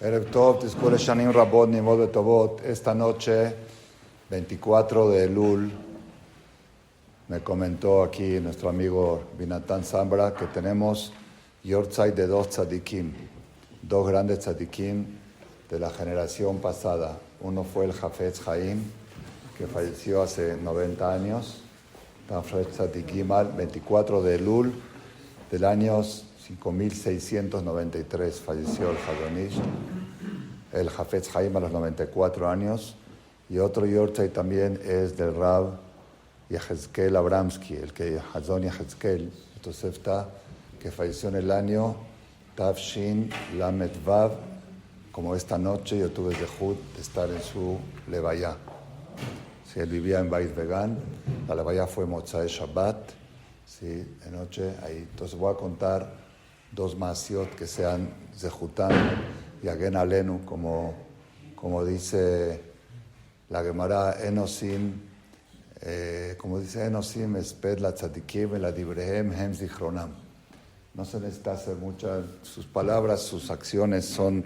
Erev Tov, Tizkure Shanim Rabot, Nimod Betovot. Esta noche, 24 de Elul, me comentó aquí nuestro amigo Binatán Zambra que tenemos Yortzeit de dos tzadikim, dos grandes tzadikim de la generación pasada. Uno fue el Hafetz Haim, que falleció hace 90 años, Hafetz Tzadik 24 de Elul del año 5693 falleció el Hadonish, el Hafetz Haim a los 94 años, y otro Yortzeit también es del Rab Yehezkel Abramsky, el que Hazon Yehezkel, Tosefta, que falleció en el año Tavshin Lamed Vav. Como esta noche yo tuve zehut de estar en su levaya. Sí, él vivía en Beit Vegan, la levaya fue Motzai Shabbat, sí, de noche ahí. Entonces voy a contar dos masiot que sean zehutan y agen alenu, como dice la Gemara, Enosim, como dice Enosim, esped la tzadikim la dibrehem hem zichronam. No se necesita hacer muchas, sus palabras, sus acciones son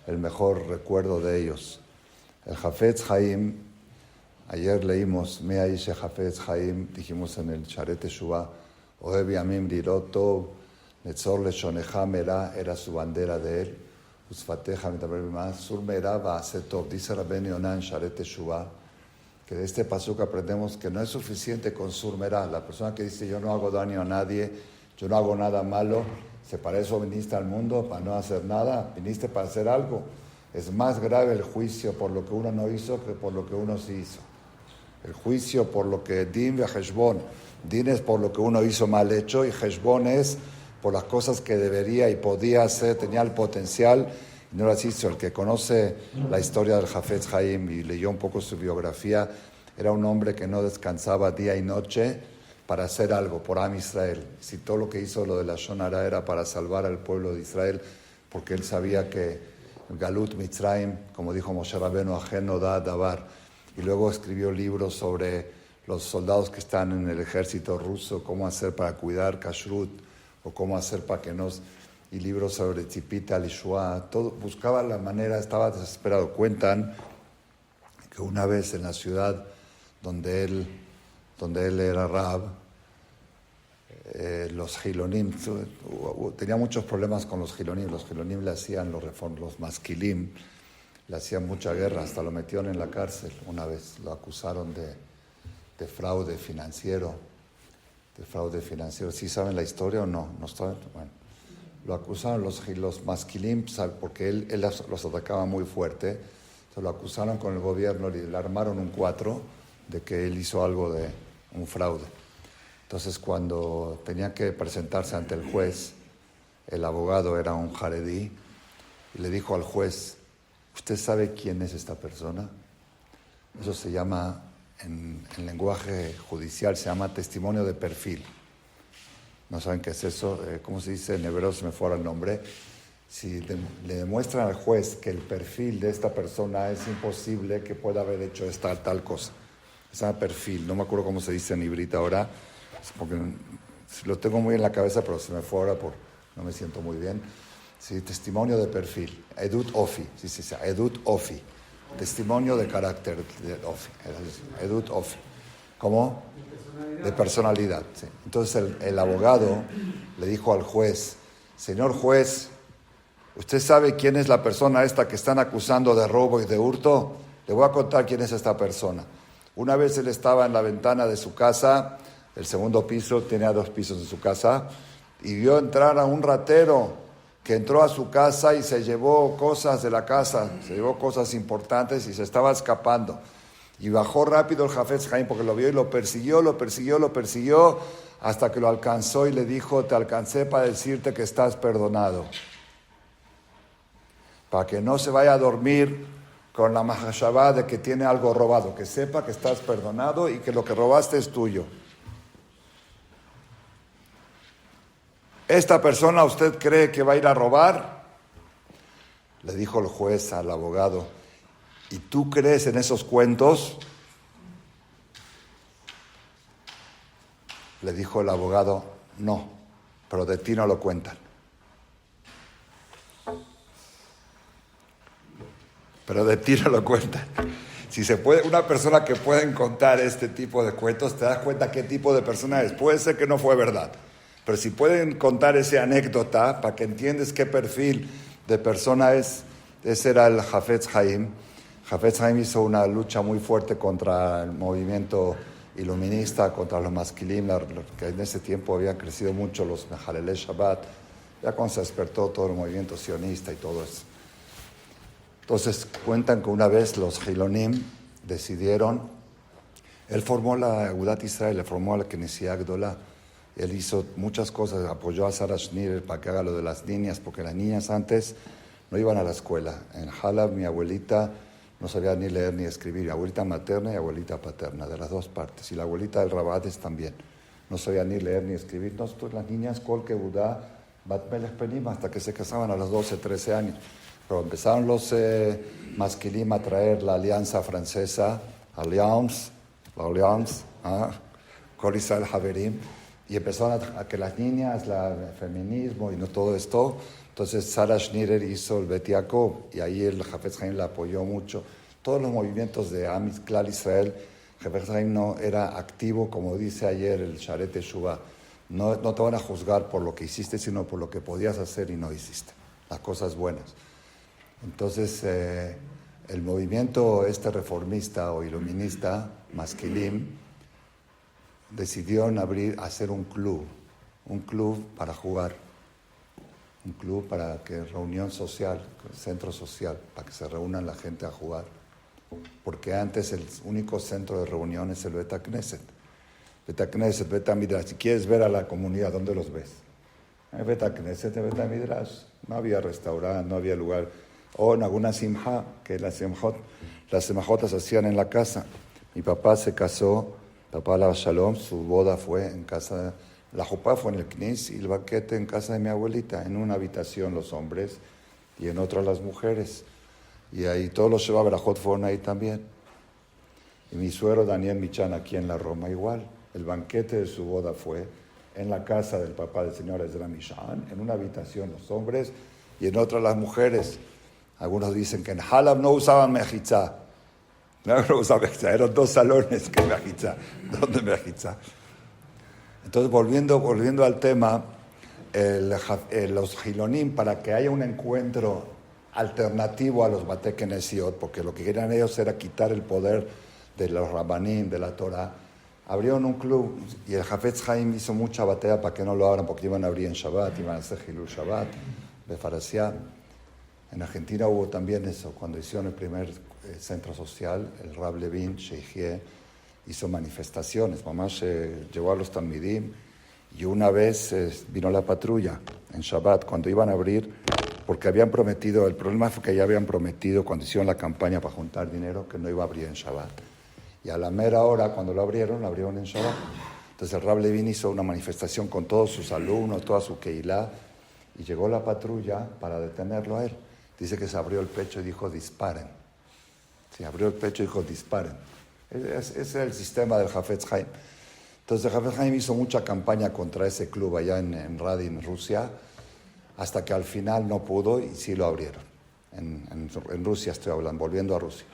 el mejor recuerdo de ellos. El Hafetz Haim, ayer leímos, Mea Ishe Hafetz Haim, dijimos en el Sharet Teshuvah, Ohev Yamim Lirot Tov, Netzor Leshonecha Merah, era su bandera de él, Usfateja Mitaber Bimah, Sur Merah Va'aseh Tov, dice Rabbeinu Yonah en Sharet Teshuvah, que de este pasuk aprendemos que no es suficiente con Sur Merah. La persona que dice yo no hago daño a nadie, yo no hago nada malo, para eso viniste al mundo, para no hacer nada, viniste para hacer algo. Es más grave el juicio por lo que uno no hizo que por lo que uno sí hizo. El juicio por lo que din ve Heshbon, din es por lo que uno hizo mal hecho y Heshbon es por las cosas que debería y podía hacer, tenía el potencial y no las hizo. El que conoce la historia del Hafetz Haim y leyó un poco su biografía, era un hombre que no descansaba día y noche para hacer algo por Am Israel. Si todo lo que hizo lo de la Lashon Hara era para salvar al pueblo de Israel, porque él sabía que Galut Mitzrayim, como dijo Moshe Rabbeinu, ajeno da davar. Y luego escribió libros sobre los soldados que están en el ejército ruso, cómo hacer para cuidar kashrut, o cómo hacer para que nos... Y libros sobre Tzipita, Lishua, todo. Buscaba la manera, estaba desesperado. Cuentan que una vez en la ciudad donde él era Rab, los Hilonim, tenía muchos problemas con los Hilonim. Los Hilonim le hacían los Maskilim, le hacían mucha guerra, hasta lo metieron en la cárcel una vez. Lo acusaron de fraude financiero. ¿Sí saben la historia o no? ¿No saben? Bueno, lo acusaron los Maskilim, porque él los atacaba muy fuerte. Se lo acusaron con el gobierno y le armaron un 4 de que él hizo algo de un fraude. Entonces, cuando tenía que presentarse ante el juez, el abogado era un jaredí, y le dijo al juez, ¿usted sabe quién es esta persona? Eso se llama, en lenguaje judicial, se llama testimonio de perfil. ¿No saben qué es eso? ¿Cómo se dice? En hebreo se me fuera el nombre. Si le demuestran al juez que el perfil de esta persona es imposible que pueda haber hecho tal cosa. Se llama perfil, no me acuerdo cómo se dice en ibrita ahora, porque lo tengo muy en la cabeza, pero se me fue ahora no me siento muy bien. Sí, testimonio de perfil, edut ofi, sí, edut ofi, testimonio de carácter, edut ofi, ¿cómo? De personalidad. Sí. Entonces el abogado le dijo al juez, señor juez, ¿usted sabe quién es la persona esta que están acusando de robo y de hurto? Le voy a contar quién es esta persona. Una vez él estaba en la ventana de su casa, el segundo piso, tenía 2 pisos en su casa, y vio entrar a un ratero que entró a su casa y se llevó cosas de la casa, se llevó cosas importantes y se estaba escapando. Y bajó rápido el Hafetz Haim porque lo vio y lo persiguió, hasta que lo alcanzó y le dijo, te alcancé para decirte que estás perdonado. Para que no se vaya a dormir con la mahashabá de que tiene algo robado, que sepa que estás perdonado y que lo que robaste es tuyo. ¿Esta persona usted cree que va a ir a robar? Le dijo el juez al abogado, ¿y tú crees en esos cuentos? Le dijo el abogado, no, pero de ti no lo cuentan. pero de ti no lo cuentan. Si se puede, una persona que pueden contar este tipo de cuentos, te das cuenta qué tipo de persona es. Puede ser que no fue verdad, pero si pueden contar esa anécdota para que entiendas qué perfil de persona es, ese era el Hafetz Haim. Hafetz Haim hizo una lucha muy fuerte contra el movimiento iluminista, contra los masquilim, que en ese tiempo habían crecido mucho los Mehalelei Shabbat, ya cuando se despertó todo el movimiento sionista y todo eso. Entonces cuentan que una vez los Hilonim decidieron, él formó la Agudat Israel, le formó la Knesset Gdolah, él hizo muchas cosas, apoyó a Sarah Schneer para que haga lo de las niñas, porque las niñas antes no iban a la escuela. En Halab mi abuelita no sabía ni leer ni escribir, mi abuelita materna y abuelita paterna, de las dos partes, y la abuelita del Rabades también, no sabía ni leer ni escribir. Entonces las niñas, Kol Kebudá, Bat Melech Penim, hasta que se casaban a los 12, 13 años. Pero empezaron los masquilim a traer la alianza francesa, Alliance, Kol Israel Haverim, y empezaron a que las niñas, el feminismo y no todo esto. Entonces Sarah Schneer hizo el Bet Yaakov, y ahí el Hafetz Haim la apoyó mucho. Todos los movimientos de Am Klal Israel, Hafetz Haim no era activo, como dice ayer el Sharet Teshuvah. No te van a juzgar por lo que hiciste, sino por lo que podías hacer y no hiciste, las cosas buenas. Entonces, el movimiento reformista o iluminista, Masquilim, decidieron hacer un club para jugar, un club para que reunión social, centro social, para que se reúnan la gente a jugar. Porque antes el único centro de reunión es el Bet HaKnesset. Bet HaKnesset, Bet HaMidrash. Si quieres ver a la comunidad, ¿dónde los ves? En Bet HaKnesset, en Bet HaMidrash. No había restaurante, no había lugar. O en alguna simja, que las simjotas se hacían en la casa. Mi papá se casó, papá Alav Shalom, su boda fue en casa, la jupá fue en el Knis y el banquete en casa de mi abuelita, en una habitación los hombres y en otra las mujeres. Y ahí todos los Sheva Berajot fueron ahí también. Y mi suegro Daniel Michan aquí en la Roma igual. El banquete de su boda fue en la casa del papá del señor Ezra Michan, en una habitación los hombres y en otra las mujeres. Algunos dicen que en Halab no usaban mejitzá. No usaban mejitzá, eran dos salones que mejitzá. ¿Dónde mejitzá? Entonces, volviendo al tema, los Hilonim, para que haya un encuentro alternativo a los Batei Kenesiot, porque lo que querían ellos era quitar el poder de los Rabanim, de la Torah, abrieron un club y el Hafetz Haim hizo mucha batalla para que no lo abran, porque iban a abrir en Shabbat, iban a hacer Hilul Shabbat, Befarasía. En Argentina hubo también eso, cuando hicieron el primer centro social, el Rab Levin, Sheikhie, hizo manifestaciones, mamá se llevó a los Talmidim, y una vez vino la patrulla en Shabbat, cuando iban a abrir, porque habían prometido, el problema fue que ya habían prometido cuando hicieron la campaña para juntar dinero, que no iba a abrir en Shabbat. Y a la mera hora, cuando lo abrieron en Shabbat. Entonces el Rab Levin hizo una manifestación con todos sus alumnos, toda su Keilah, y llegó la patrulla para detenerlo a él. Dice que se abrió el pecho y dijo, disparen. Se abrió el pecho y dijo, disparen. Ese es el sistema del Hafetz Haim. Entonces el Hafetz Haim hizo mucha campaña contra ese club allá en Radin, Rusia, hasta que al final no pudo y sí lo abrieron. En Rusia estoy hablando, volviendo a Rusia.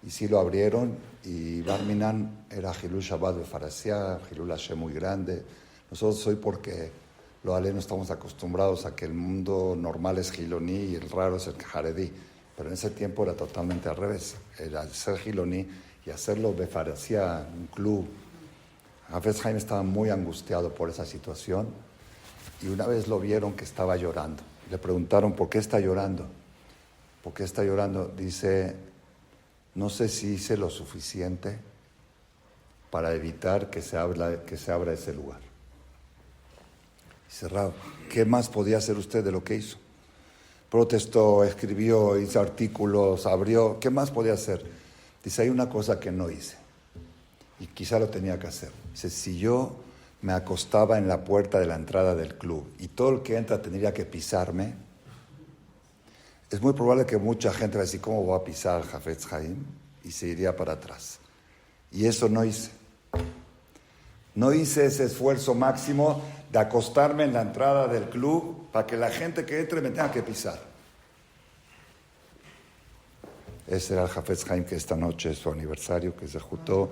Y sí lo abrieron, y Bar Minan era Hilul Shabbat Befarasía, Hilul Hashem muy grande. Nosotros hoy, porque los alenos estamos acostumbrados a que el mundo normal es Hiloní y el raro es el Haredí, pero en ese tiempo era totalmente al revés, era ser Hiloní y hacerlo Befarasía, un club. Hafetz Haim estaba muy angustiado por esa situación, y una vez lo vieron que estaba llorando. Le preguntaron, ¿por qué está llorando? ¿Por qué está llorando? Dice, no sé si hice lo suficiente para evitar que se abra ese lugar. Dice, Rab, ¿qué más podía hacer usted de lo que hizo? Protestó, escribió, hizo artículos, abrió, ¿qué más podía hacer? Dice, hay una cosa que no hice, y quizá lo tenía que hacer. Dice, si yo me acostaba en la puerta de la entrada del club y todo el que entra tendría que pisarme, es muy probable que mucha gente va a decir, ¿cómo voy a pisar al Hafetz Haim? Y se iría para atrás. Y eso no hice. No hice ese esfuerzo máximo de acostarme en la entrada del club para que la gente que entre me tenga que pisar. Ese era el Hafetz Haim, que esta noche es su aniversario, que se juntó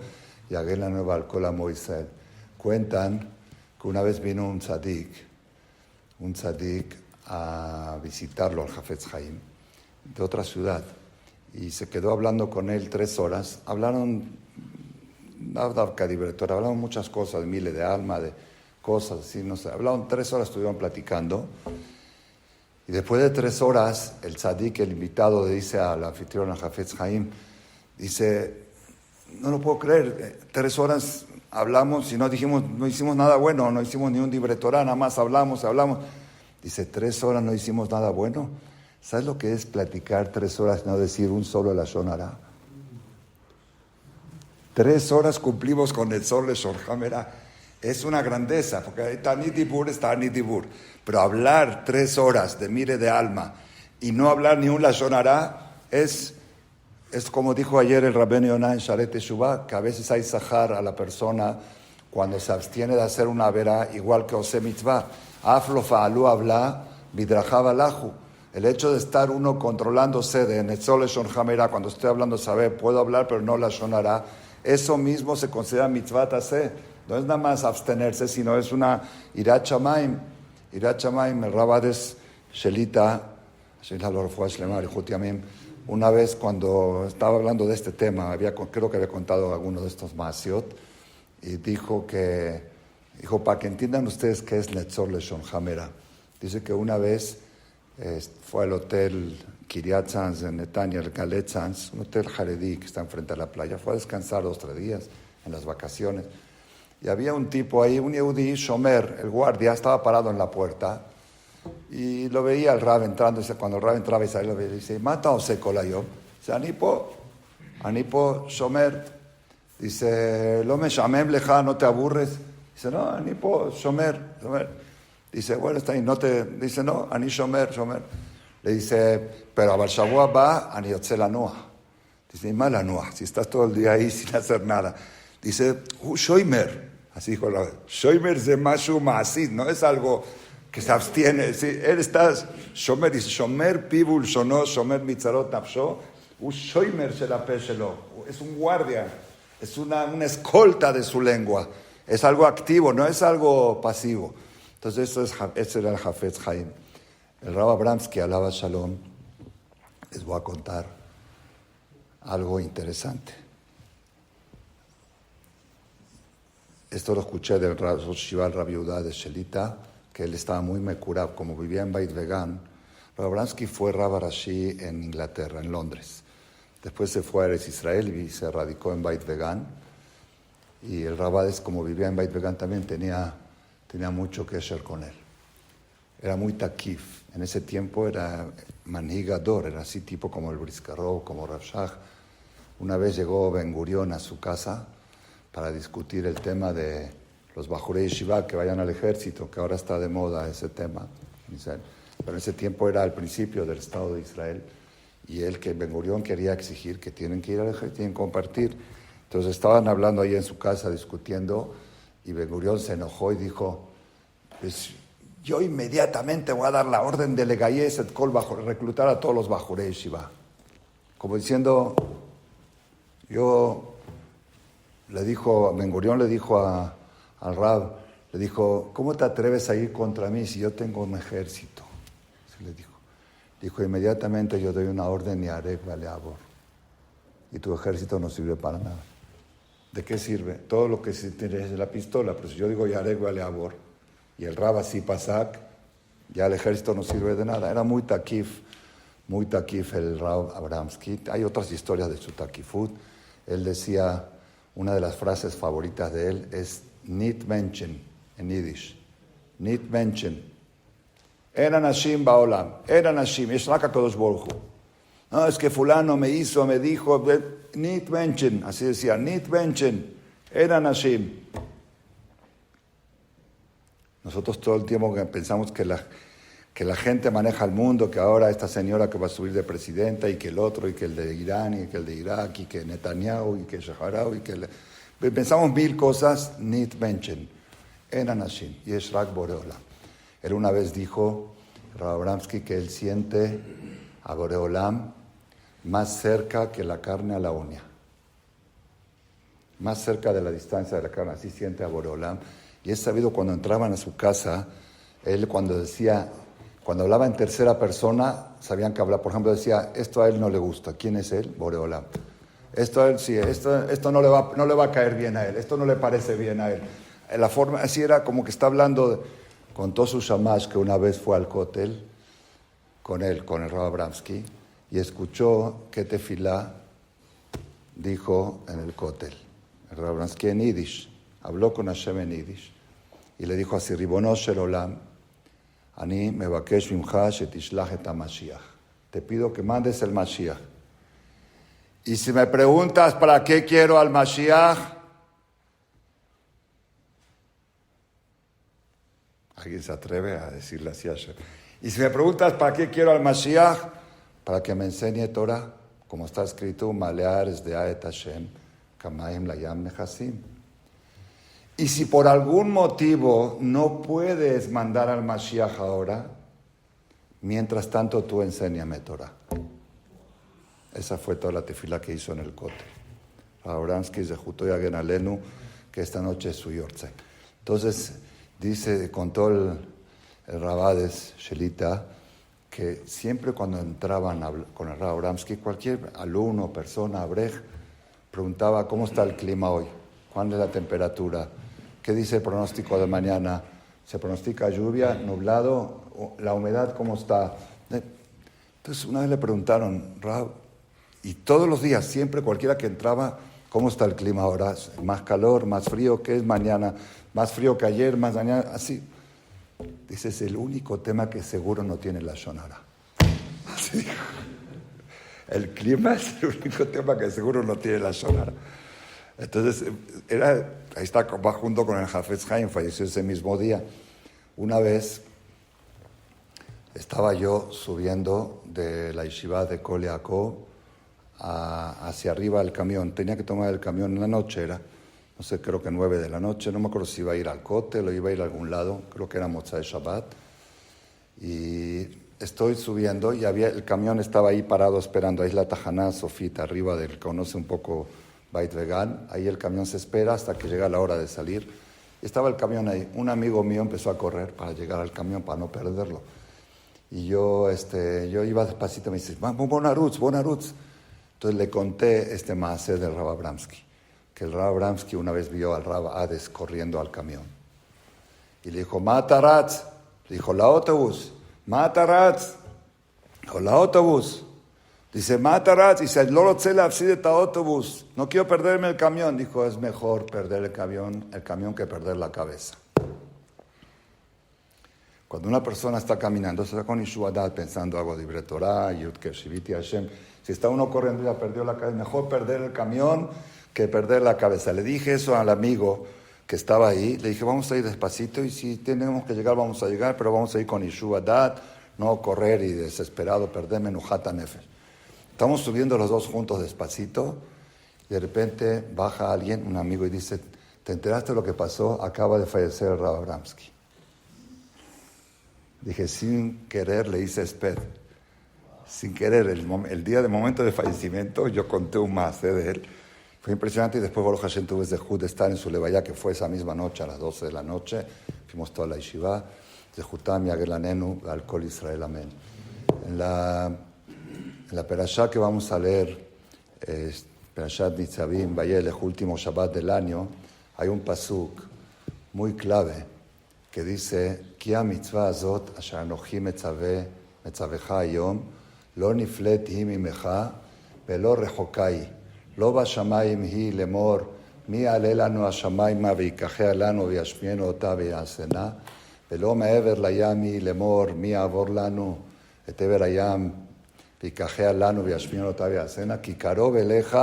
y agé la nueva alcohol a Moisés. Cuentan que una vez vino un tzadik a visitarlo al Hafetz Haim de otra ciudad y se quedó hablando con él 3 horas. Hablaron muchas cosas, de miles de alma, de cosas así, no sé. Hablaron 3 horas, estuvieron platicando. Y después de 3 horas, el tzadik, el invitado, le dice al anfitrión, al Hafetz Haim, dice, no lo puedo creer, 3 horas hablamos y no hicimos nada bueno, no hicimos ni un divrei Torah, nada más hablamos. Dice, 3 horas no hicimos nada bueno. ¿Sabes lo que es platicar 3 horas y no decir un solo lashon hara? 3 horas cumplimos con el sol de Shor Hamera. Es una grandeza, porque Tanit Dibur. Pero hablar 3 horas de mire de alma y no hablar ni un lashon hara es como dijo ayer el Rabbeinu Yonah en Sharet Teshuvah, que a veces hay sahar a la persona cuando se abstiene de hacer una verá, igual que Ose Mitzvah. Aflo fa'alu habla, bidrajab alahu. El hecho de estar uno controlándose de Netzol Shon Hamera, cuando estoy hablando, saber, puedo hablar, pero no lashon hara, eso mismo se considera mitzvah taseh. No es nada más abstenerse, sino es una irat shamayim. Irat shamayim, el Rabades Shelita, una vez cuando estaba hablando de este tema, creo que había contado alguno de estos maasiot, y dijo, para que entiendan ustedes qué es Netzor Leshon Hamera. Dice que una vez fue al hotel Kiryat Sanz en Netanya, el Galet Sanz, un hotel jaredí que está enfrente de la playa. Fue a descansar 2 o 3 días en las vacaciones. Y había un tipo ahí, un Yehudi, Shomer, el guardia, estaba parado en la puerta y lo veía el Rab entrando. Dice, cuando el Rab entraba y salía, lo veía, dice, mata o seco la yo. Dice, Anipo, Shomer. Dice, lo me shamem leja, no te aburres. Dice, no, Anipo, Shomer. Dice, bueno, está ahí, dice, no, Ani Shomer. Le dice, pero a Barshavua va, Ani Yotze la Noah. Dice, ni mal la Noah, si estás todo el día ahí sin hacer nada. Dice, Shomer. Así dijo la Shomer de Mashu Maasid, no es algo que se abstiene. Sí, él está, Shomer, dice, Shomer Pibul Shono, Shomer Mitzarot Nafsho, Shomer Shelape Shelo. Es un guardia, es una escolta de su lengua. Es algo activo, no es algo pasivo. Entonces, ese era el Hafetz Haim. El Rab Abramsky, alaba Shalom, les voy a contar algo interesante. Esto lo escuché del Rosh Shival Rabbi Yehuda de Shelita, que él estaba muy mekurav, como vivía en Beit Vegan. Rab Abramsky fue Rab Rashi en Inglaterra, en Londres. Después se fue a Eretz Israel y se radicó en Beit Vegan. Y el Rabades, como vivía en Beit Vegan, también tenía mucho que hacer con él. Era muy takif. En ese tiempo era manhigador, era así tipo como el Briscarov, como Rav Shach. Una vez llegó Ben Gurion a su casa para discutir el tema de los Bajurei Yeshiva que vayan al ejército, que ahora está de moda ese tema. Pero en ese tiempo era al principio del Estado de Israel. Y él, que Ben Gurion quería exigir que tienen que ir al ejército, tienen que compartir. Entonces estaban hablando ahí en su casa, discutiendo, y Ben Gurion se enojó y dijo, pues yo inmediatamente voy a dar la orden de Legayes et Kol Bajur, reclutar a todos los Bajurei Yeshiva. Como diciendo, Ben Gurion le dijo al Rab, le dijo, ¿cómo te atreves a ir contra mí si yo tengo un ejército? Así le dijo. Dijo, inmediatamente yo doy una orden y Arek Baleabor. Y tu ejército no sirve para nada. ¿De qué sirve? Todo lo que se tiene es la pistola, pero si yo digo Yarek Baleabor y el Rab así pasak, ya el ejército no sirve de nada. Era muy takif el Rab Abramsky. Hay otras historias de su takifut. Él decía, una de las frases favoritas de él es Nit Menschen, en Yiddish. Nit Menschen. En Anashim Baolam. En Anashim. Es Raka Kadosh Baruch Hu. No, es que fulano me hizo, me dijo, Nit Menschen. Así decía, Nit Menschen. En Anashim. Nosotros todo el tiempo pensamos que la gente maneja el mundo, que ahora esta señora que va a subir de presidenta y que el otro, y que el de Irán, y que el de Irak, y que Netanyahu, y que Shaharaui, y que... Pensamos 1000 cosas, Nit Menschen, en Anashim, y es Rak Boreolam. Él una vez dijo, Rab Abramsky, que él siente a Boreolam más cerca que la carne a la uña. Más cerca de la distancia de la carne, así siente a Boreolam. Y es sabido cuando entraban a su casa, él cuando hablaba en tercera persona, sabían que hablaba. Por ejemplo, decía, esto a él no le gusta. ¿Quién es él? Boreolam. Esto a él sí, esto no le va a caer bien a él, esto no le parece bien a él. La forma, así era como que está hablando, contó su shamash que una vez fue al Kotel con el Rav Abramsky, y escuchó qué tefilá dijo en el Kotel. El Rav Abramsky en Yiddish, habló con Hashem en Yiddish, y le dijo así, Ribono shel olam, ani mevakesh mimcha shetishlach et HaMashiach. Te pido que mandes el Mashiach. Y si me preguntas para qué quiero al Mashiach, ¿alguien se atreve a decirle así a Hashem? Y si me preguntas para qué quiero al Mashiach, para que me enseñe Torah, como está escrito, Malear es de Aet Hashem, Kamaim Layam Nehasim. Y si por algún motivo no puedes mandar al Mashiach ahora, mientras tanto tú enséñame Torah. Esa fue toda la tefila que hizo en el Kotel. Abramsky Zehutó Yagen Alenu, que esta noche es su yortzeit. Entonces, contó el Rabades, Shelita, que siempre cuando entraban con el Rav Abramsky, cualquier alumno, persona, abrej, preguntaba cómo está el clima hoy, cuál es la temperatura, qué dice el pronóstico de mañana, se pronostica lluvia, nublado, la humedad cómo está. Entonces una vez le preguntaron, Rav, y todos los días, siempre cualquiera que entraba, ¿cómo está el clima ahora? ¿Más calor, más frío? ¿Qué es mañana? ¿Más frío que ayer? ¿Más mañana? Así. Dice, es el único tema que seguro no tiene la Shonara. Así dijo. El clima es el único tema que seguro no tiene la Shonara. Entonces, ahí está, va junto con el Hafetz Haim, falleció ese mismo día. Una vez estaba yo subiendo de la yeshiva de Kol Yaakov hacia arriba del camión. Tenía que tomar el camión en la noche, no sé, creo que 9 de la noche, no me acuerdo si iba a ir al Kotel o iba a ir a algún lado, creo que era Motzai Shabbat, y estoy subiendo y el camión estaba ahí parado esperando, ahí es la Tajaná Sofita, arriba del, conoce un poco Beit Vegan, ahí el camión se espera hasta que llega la hora de salir, y estaba el camión ahí, un amigo mío empezó a correr para llegar al camión, para no perderlo, y yo iba despacito, me dice, Bonarutz. Entonces le conté este maaseh del Rav Abramsky, que el Rav Abramsky una vez vio al Rav Hades corriendo al camión. Y le dijo, Mataratz. Le dijo, la autobús. Mataratz. Dijo, la autobús. Dice, Mataratz. Dice, autobús. No quiero perderme el camión. Dijo, es mejor perder el camión que perder la cabeza. Cuando una persona está caminando, se está con Ishuadat pensando algo de Divrei Torah, Yudke Shiviti Hashem. Si está uno corriendo y ya perdió la cabeza, mejor perder el camión que perder la cabeza. Le dije eso al amigo que estaba ahí. Le dije, vamos a ir despacito y si tenemos que llegar, vamos a llegar, pero vamos a ir con Ishuadat, no correr y desesperado, perder Menuhata Nefesh. Estamos subiendo los dos juntos despacito y de repente baja alguien, un amigo, y dice, ¿te enteraste de lo que pasó? Acaba de fallecer el Rav Abramsky. Dije, sin querer le hice sped. Sin querer, el día del momento de fallecimiento, yo conté un más de él. Fue impresionante y después Baruch Hashem tuve de estar en su levaya, que fue esa misma noche, a las 12 de la noche. Fuimos toda la yeshiva. Zehutam Yagelanenu, al Kol Israel, amén. En la perashá que vamos a leer, Perashat Nitzavim, Vayelech, último Shabbat del año, hay un pasuk muy clave que dice, Ki ha-mitzvah azot, asher anochi metzavecha hayom, lo niflet hi mimecha, velo rechoka hi. לא בשמיים היא לאמור, מי יעלה לנו השמיימה ויקחיה לנו וישמיענו אותה ויעשנה, ולא מעבר לים היא לאמור, מי יעבור לנו את עבר הים ויקחיה לנו וישמיענו אותה ויעשנה, כי קרוב אליך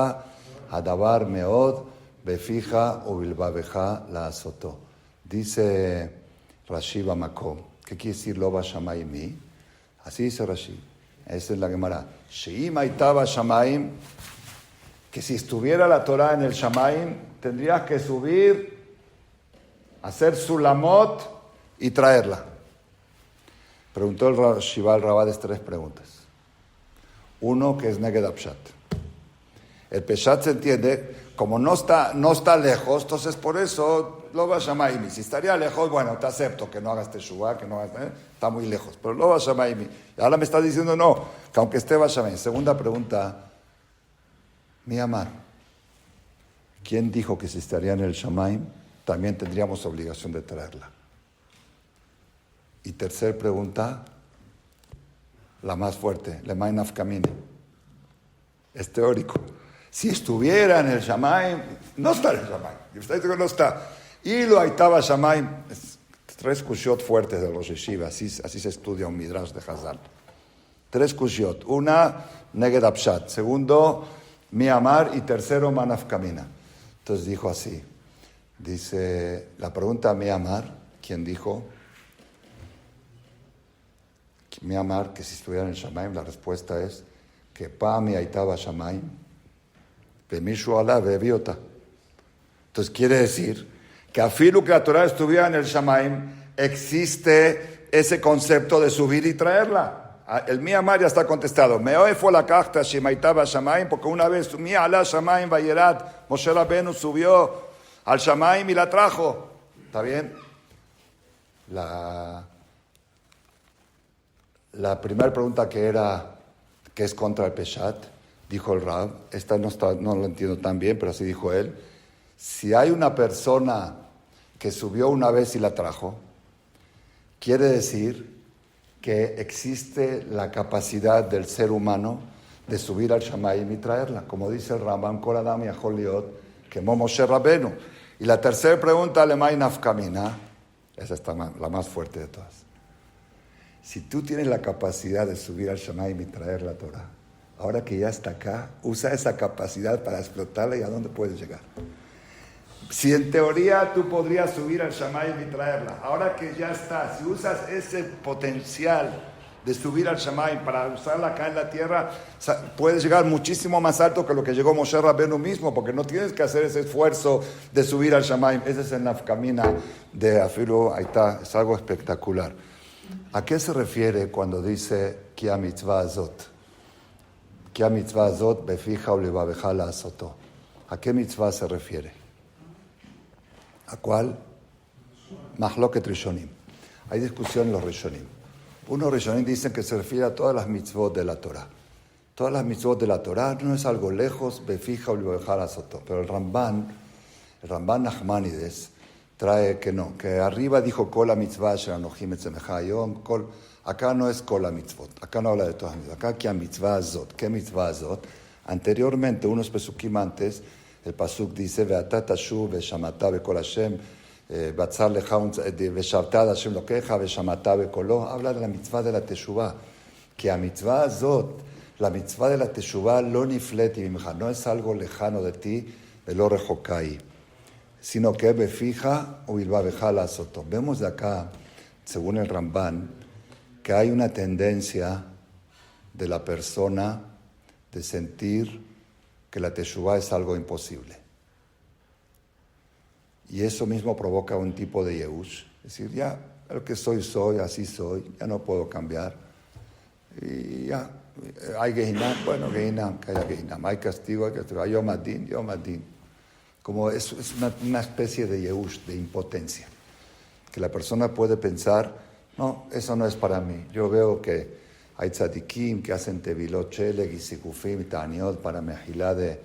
הדבר מאוד בפיך ובלבבך לעשותו. Dice Rashi במקום, ¿qué quiere decir לא בשמיים היא? Así dice Rashi, esa es la Gemara. שאם הייתה בשמיים, que si estuviera la Torah en el Shamaim, tendrías que subir, hacer sulamot y traerla. Preguntó el Shiva al Rabades 3 preguntas. Uno que es Neged Apshat. El Peshat se entiende, como no está lejos, entonces por eso lo va a llamar. Si estaría lejos, bueno, te acepto que no hagas Teshuvah, que no hagas, está muy lejos, pero lo va a llamar. Y ahora me está diciendo no, que aunque esté va a llamar. Segunda pregunta, mi amar, ¿quién dijo que si estaría en el Shamaim, también tendríamos obligación de traerla? Y tercera pregunta, la más fuerte, Lemay Nafkamine. Es teórico. Si estuviera en el Shamaim, no está en el Shamaim. Y usted dice que no está. Y lo aitaba Shamaim. Tres kushiot fuertes de los yeshiva. Así se estudia un midrash de Hazal. Tres kushiot. Una, Neged Apshat. Segundo, Mi Amar. Y tercero, Manafkamina. Entonces dijo así. Dice, la pregunta Mi Amar, ¿quién dijo? Mi Amar, que si estuviera en el Shamaim, la respuesta es que Pami aitaba Shamaim. Pemishu Alá bebiota. Entonces quiere decir que afilu que la Torah estuviera en el Shamaim, existe ese concepto de subir y traerla. El mi amar ya está contestado. Meoe fue la carta Shemaitaba Shamaim, porque una vez mi Alá Shamaim Vayerat, Moshe Rabbeinu subió al Shamaim y la trajo. ¿Está bien? La primera pregunta que es contra el Peshat, dijo el Rab, esta no lo entiendo tan bien, pero así dijo él. Si hay una persona que subió una vez y la trajo, quiere decir que existe la capacidad del ser humano de subir al Shamaim y traerla. Como dice el Rambam, Kol Adam Yachol Liot, que Moshe Rabbeinu. Y la tercera pregunta, Lemay Nafkamina, esa está la más fuerte de todas. Si tú tienes la capacidad de subir al Shamaim y traer la Torah, ahora que ya está acá, usa esa capacidad para explotarla y a dónde puedes llegar. Si en teoría tú podrías subir al Shamaim y traerla, ahora que ya está, si usas ese potencial de subir al Shamaim para usarla acá en la tierra, puedes llegar muchísimo más alto que lo que llegó Moshe Rabbeinu mismo, porque no tienes que hacer ese esfuerzo de subir al Shamaim. Ese es el nafkamina de Afilu, ahí está, es algo espectacular. ¿A qué se refiere cuando dice Ki ha-mitzvah azot? Ki ha-mitzvah azot befija ulevabeja la'asoto. ¿A qué mitzvah se refiere? ¿A cuál? Mahloket Rishonim. Hay discusión en los Rishonim. Unos Rishonim dicen que se refiere a todas las mitzvot de la Torah. Todas las mitzvot de la Torah no es algo lejos, befija ulevabeja la'asoto. Pero el Ramban Nachmanides, trae que no, que arriba dijo Kol ha-mitzvah asher anochim etzemecha hayom, acá no es Kol ha-mitzvot, acá no habla de todas las mitzvot, acá Ki ha-mitzvah azot. ¿Qué mitzvah azot? Anteriormente, unos pesukim antes, el pasuk dice Ve'ata tashuv ve'shamata be'kol Hashem batzar lecha ve'shavta Hashem lokecha ve'shamata be'kolo. Habla de la mitzvah de la teshuvah. Que ha-mitzvah azot, la mitzvah de la teshuvah lo nifleti mimcha, no es algo lejano de ti, ve'lo rejokai, sino que befija o ilbabeja la azoto. Vemos de acá, según el Ramban, que hay una tendencia de la persona de sentir que la teshuvah es algo imposible. Y eso mismo provoca un tipo de yeush. Es decir, ya, lo que soy, así soy, ya no puedo cambiar. Y ya, hay Gehinam, bueno, Gehinam, que haya Gehinam. Hay castigo, hay Yom Adin. Como es una especie de yeush, de impotencia. Que la persona puede pensar, no, eso no es para mí. Yo veo que hay tzadikim que hacen tevilot sheleg y sikufim y ta'aniot para mejilá de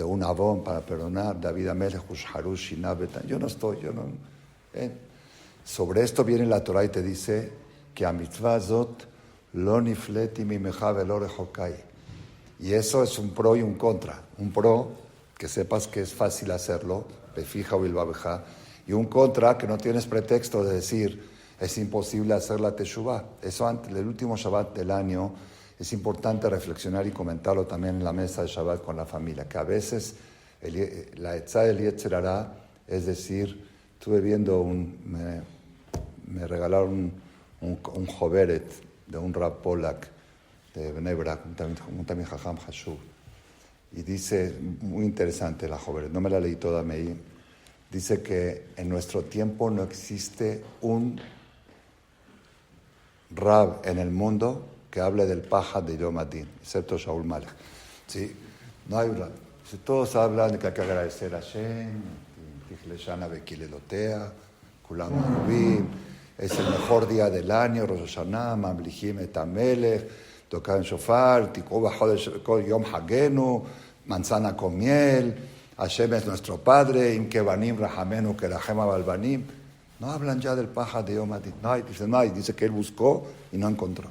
un avón, para perdonar. David Amelech, Hushharush, Shinabetan. Yo no. Sobre esto viene la Torah y te dice que a mitzvah zot lo nifleti mimecha velo rejokai. Y eso es un pro y un contra. Un pro, que sepas que es fácil hacerlo, befija o bilbabeja, y un contra, que no tienes pretexto de decir es imposible hacer la teshuvah. Eso antes del último Shabbat del año es importante reflexionar y comentarlo también en la mesa de Shabbat con la familia, que a veces la etzá del Yetzer Hara, es decir, estuve viendo me regalaron un joveret de un Rab Polak de Bnei Brak, un también Jajam Hashuv. Y dice, muy interesante la joven, no me la leí toda, dice que en nuestro tiempo no existe un rab en el mundo que hable del Pajad de Yom Adin, excepto Shaul Malek. ¿Sí? No hay una. Todos hablan de que hay que agradecer a Hashem, Tichleshana Bekilelotea, Kulam Arubim, es el mejor día del año, Rosh Hashanah, Mamlichim et Amelech, tocan shofar, Tikku B'Chodesh Yom Hagenu, manzana con miel, Hashem es nuestro Padre, Im Kebanim Rahamenu Kerachem Balbanim. No hablan ya del Pajad de Yom Adin. No hay, dice que él buscó y no encontró.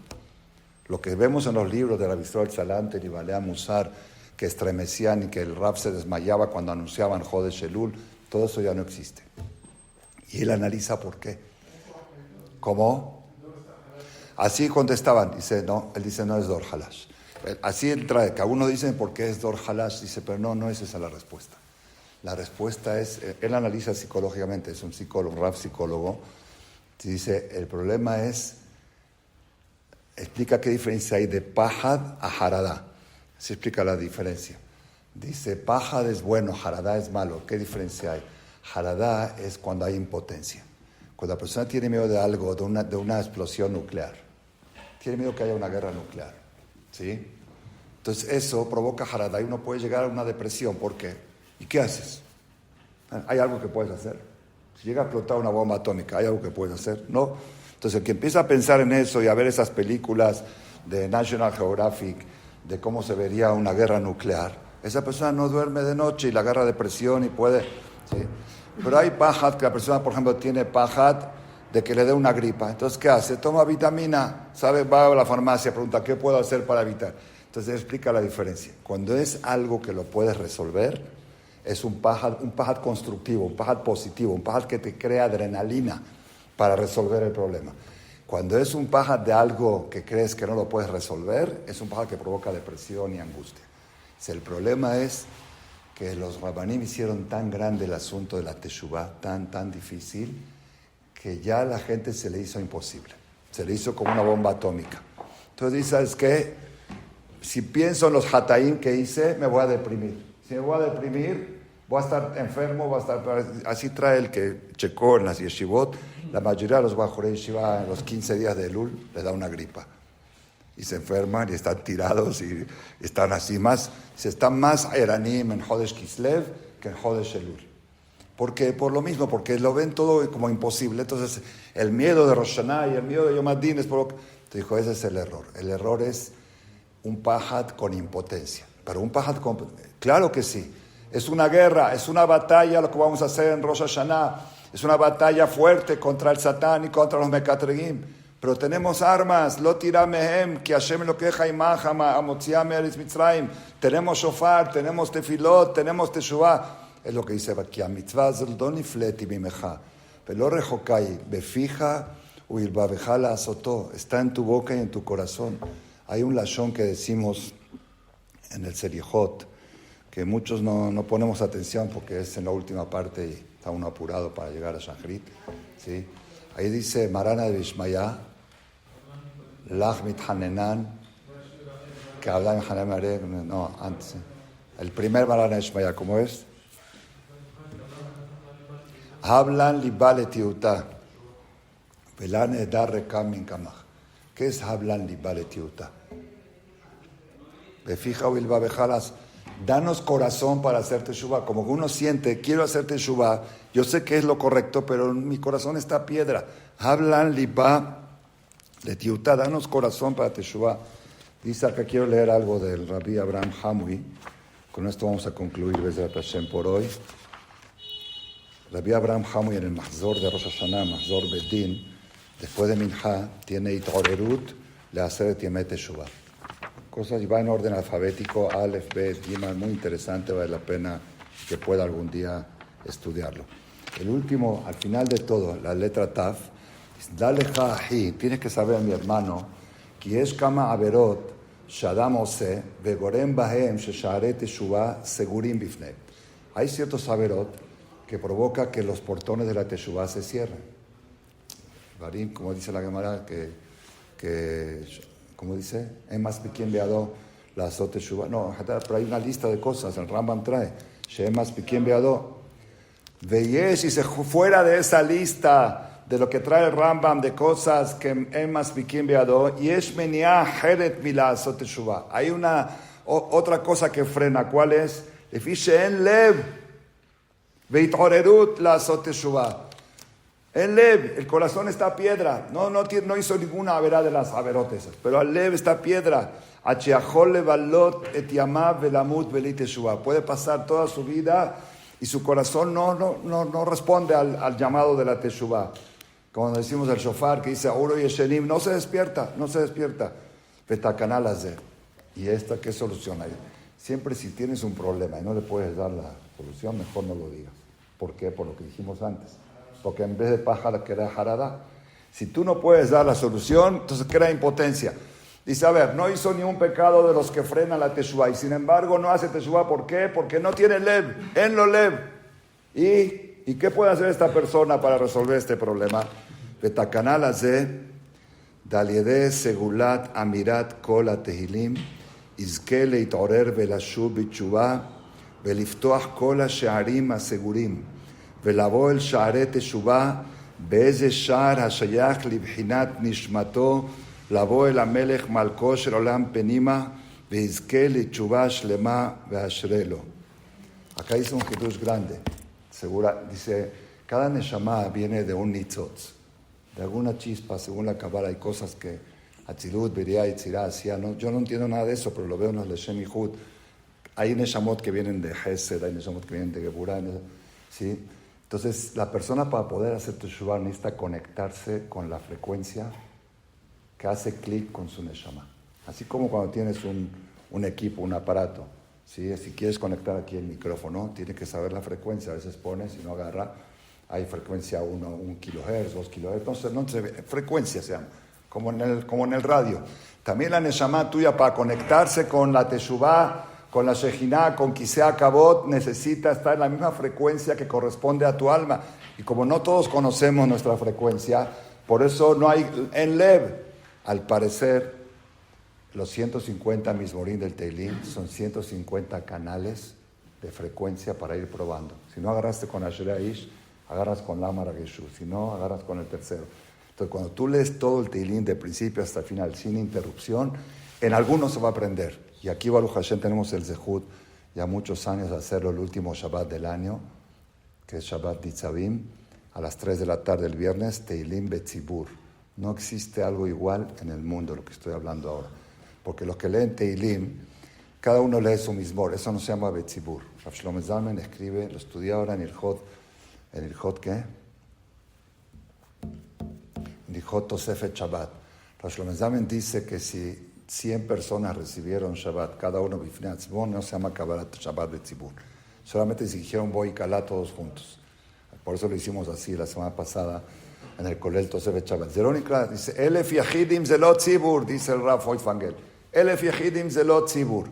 Lo que vemos en los libros de Rabbi Yisrael Salanter y Balea Musar, que estremecían y que el Rab se desmayaba cuando anunciaban Jodesh Elul, todo eso ya no existe. Y él analiza por qué. ¿Cómo? Así contestaban. Dice, no, él dice, no es Dor Halash. Así entra, que algunos dicen por qué es Dor Halash, dice, pero no es esa la respuesta. La respuesta es, él analiza psicológicamente, es un psicólogo, un Rab psicólogo, dice, el problema es, explica qué diferencia hay de Pajad a Haradá. Se explica la diferencia. Dice, Pajad es bueno, Haradá es malo. ¿Qué diferencia hay? Haradá es cuando hay impotencia. Cuando la persona tiene miedo de algo, de una explosión nuclear. Tiene miedo que haya una guerra nuclear. ¿Sí? Entonces eso provoca Haradá y uno puede llegar a una depresión. ¿Por qué? ¿Y qué haces? ¿Hay algo que puedes hacer? Si llega a explotar una bomba atómica, ¿hay algo que puedes hacer? No. Entonces el que empieza a pensar en eso y a ver esas películas de National Geographic, de cómo se vería una guerra nuclear, esa persona no duerme de noche y la agarra depresión y puede... ¿sí? Pero hay Pajad, que la persona, por ejemplo, tiene Pajad de que le dé una gripa. Entonces, ¿qué hace? Toma vitamina, ¿sabe? Va a la farmacia, pregunta, ¿qué puedo hacer para evitar? Entonces, explica la diferencia. Cuando es algo que lo puedes resolver, es un Pajad constructivo, un Pajad positivo, un Pajad que te crea adrenalina para resolver el problema. Cuando es un Pajad de algo que crees que no lo puedes resolver, es un Pajad que provoca depresión y angustia. El problema es que los Rabanim hicieron tan grande el asunto de la Teshuvah, tan difícil, que ya a la gente se le hizo imposible. Se le hizo como una bomba atómica. Entonces dice, ¿sabes qué? Si pienso en los hataim que hice, me voy a deprimir. Si me voy a deprimir, voy a estar enfermo, voy a estar... Así trae el que checó en las yeshivot. La mayoría de los bajorei yeshiva en los 15 días de Elul les da una gripa. Y se enferman y están tirados y están así más. Se están más eranim en Jodesh Kislev que en Jodesh Elul. ¿Por qué? Por lo mismo, porque lo ven todo como imposible. Entonces, el miedo de Rosh Hashanah y el miedo de Yom Adin es por lo que... Te dijo, ese es el error. El error es un Pajad con impotencia. Pero un Pajad con... Claro que sí. Es una guerra, es una batalla lo que vamos a hacer en Rosh Hashanah. Es una batalla fuerte contra el Satán y contra los Mekatregim. Pero tenemos armas, lo tiramehem, que Hashem lo queja imaja, amotziam eretz Mitzrayim. Tenemos shofar, tenemos tefilot, tenemos teshuvah. Es lo que dice aquí, a mitzvah zeldoni fleti bimeja. Pero rejokai, befija, uilbabeja la azotó. Está en tu boca y en tu corazón. Hay un lashon que decimos en el Serichot, que muchos no ponemos atención porque es en la última parte y está uno apurado para llegar a Shachrit. ¿Sí? Ahí dice, Marana de Bishmaya, Lach mithanenan, que habla en Hanem, no, antes. El primer Marana de Bishmaya, ¿cómo es? Hablan libale tiuta, velan edar rekam min kamach. ¿Qué es hablan libale tiuta? Befija wilba bejalas. Danos corazón para hacer teshuvah. Como que uno siente, quiero hacer teshuvah, yo sé que es lo correcto, pero mi corazón está piedra. Hablan liba de tiutá, danos corazón para teshuvah. Dice acá, quiero leer algo del Rabbi Abraham Hamui. Con esto vamos a concluir Bezrat Hashem por hoy. Rabbi Abraham Hamui en el Mahzor de Rosh Hashanah, Mahzor Bedin, después de Minha, tiene Itorerut le hacer Yemet teshuvah. Cosas y va en orden alfabético, Aleph, Bet, Gimel, muy interesante, vale la pena que pueda algún día estudiarlo. El último, al final de todo, la letra Taf, Dale Jahi, tienes que saber, mi hermano, que es Kama Averot, Shadam Ose, Begorem Bahem, Shesharet Teshuvah, Segurim Bifnei. Hay ciertos Averot que provoca que los portones de la Teshuvah se cierren. Barim, como dice la Gemara, como dice, es más pequeño veado la azote shuba. No, pero hay una lista de cosas, el Rambam trae. Es más pequeño veado. Veyesh, y se fuera de esa lista, de lo que trae el Rambam, de cosas que en masbikim beado, yesh meniah heret mila'asot teshuvah. Hay otra cosa que frena, ¿cuál es? Lefi she'en lev ve'it'orerut la'asot teshuvah. En lev, el corazón está piedra, no hizo ninguna averá de las averotes, pero al lev está piedra. Puede pasar toda su vida y su corazón no responde al llamado de la teshuvah. Como decimos el shofar que dice Uro Yeshenim, no se despierta. Betakanalazer. ¿Y esta qué solución hay? Siempre si tienes un problema y no le puedes dar la solución, mejor no lo digas. ¿Por qué? Por lo que dijimos antes. Porque en vez de paja crea jarada. Si tú no puedes dar la solución, entonces crea impotencia. Dice, a ver, no hizo ni un pecado de los que frenan la teshuvah. Y sin embargo no hace teshuvah. ¿Por qué? Porque no tiene lev. En lo lev. ¿Y qué puede hacer esta persona para resolver este problema? Betakanal haze, daliede segulat amirat kol atehilim, izke leitorer velashub bitshuvah, veliftoach kol hashe'arim hasegurim, velavo el sha'are teshuvah, be'eze sha'ar hashayach libhinat nishmato, lavo el amelech malko shel olam penima, veizke letshuvah shlema ve'ashrelo. Acá dice un hidush grande. Segura, dice, cada neshama viene de un nitzotz, de alguna chispa, según la Kabbalah. Hay cosas que Atzilut, Beriah, Yetzirah hacía. Yo no entiendo nada de eso, pero lo veo en el Leshem Yihud. Hay neshamot que vienen de Hesed, hay neshamot que vienen de Geburah, ¿sí? Entonces, la persona para poder hacer teshuvah necesita conectarse con la frecuencia que hace clic con su neshama. Así como cuando tienes un equipo, un aparato, ¿sí? Si quieres conectar aquí el micrófono, tienes que saber la frecuencia. A veces pones y no agarra. Hay frecuencia 1 kilohertz, 2 kilohertz. No se ve, frecuencia se llama, como en el radio. También la neshama tuya para conectarse con la teshuvah, con la Shejinah, con Kisea Kabot, necesita estar en la misma frecuencia que corresponde a tu alma. Y como no todos conocemos nuestra frecuencia, por eso no hay en lev. Al parecer, los 150 mismorim del Teilim son 150 canales de frecuencia para ir probando. Si no agarraste con Asherei Ish, agarras con Lama Rageshu. Si no, agarras con el tercero. Entonces, cuando tú lees todo el Teilim de principio hasta el final, sin interrupción, en algunos se va a aprender. Y aquí, Baruch Hashem, tenemos el Zehut, ya muchos años de hacerlo el último Shabbat del año, que es Shabbat Nitzavim, a las 3 de la tarde el viernes, Teilim Betzibur. No existe algo igual en el mundo, lo que estoy hablando ahora. Porque los que leen Teilim, cada uno lee su mismor. Eso no se llama Betzibur. Rav Shlomo Zalman escribe, lo estudié ahora en Ilhot ¿qué? En Ilhot Tosefet Shabbat. Rav Shlomo Zalman dice que si 100 personas recibieron Shabbat, cada uno bifnei atzmo, no se llama Kabbalat Shabbat Betzibur. Solamente si dijeron voy y calá todos juntos. Por eso lo hicimos así la semana pasada en el Kolel Tosefet Shabbat. Zerónica dice, Elef Yahidim Zelot Tzibur, dice el Rav Hoyfangel. Elef Yahidim Zelot Tzibur.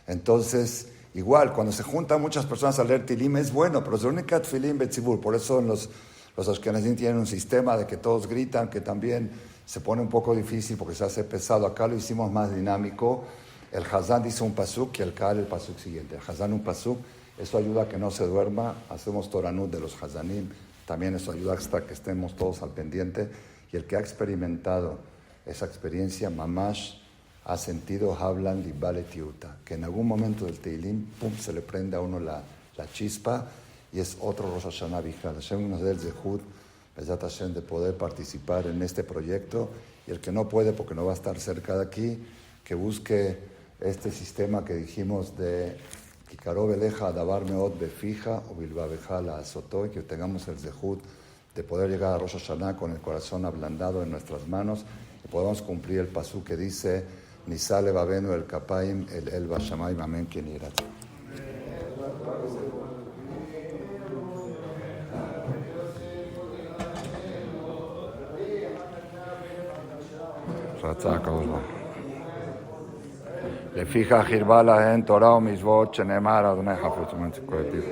Entonces, igual, cuando se juntan muchas personas a leer Tilim es bueno, pero Zerónica Tfilim Betzibur. Por eso los Ashkenazim tienen un sistema de que todos gritan, que también se pone un poco difícil porque se hace pesado. Acá lo hicimos más dinámico. El Hazán dice un pasuk y el Kaal el pasuk siguiente. El Hazán un pasuk, eso ayuda a que no se duerma. Hacemos Toranut de los Hazanim. También eso ayuda hasta que estemos todos al pendiente. Y el que ha experimentado esa experiencia, mamash, ha sentido hablan libale tiuta, que en algún momento del Teilim, pum, se le prende a uno la chispa y es otro Rosh Hashanah Bichlal. Hashem nos dé el zehut, Bezat Hashem, de poder participar en este proyecto, y el que no puede porque no va a estar cerca de aquí, que busque este sistema que dijimos de Kikaro Beleja, Adabar Meot Befija o Bilbabeja la Azotó, y que tengamos el zehut de poder llegar a Rosh Hashanah con el corazón ablandado en nuestras manos y podamos cumplir el pasú que dice Nisale Babenu el Kapaim el Bashamayim Amén quien irá. לפי כך הרבה להן תורה ומצוות שנאמר אדוני חפץ ומצוות.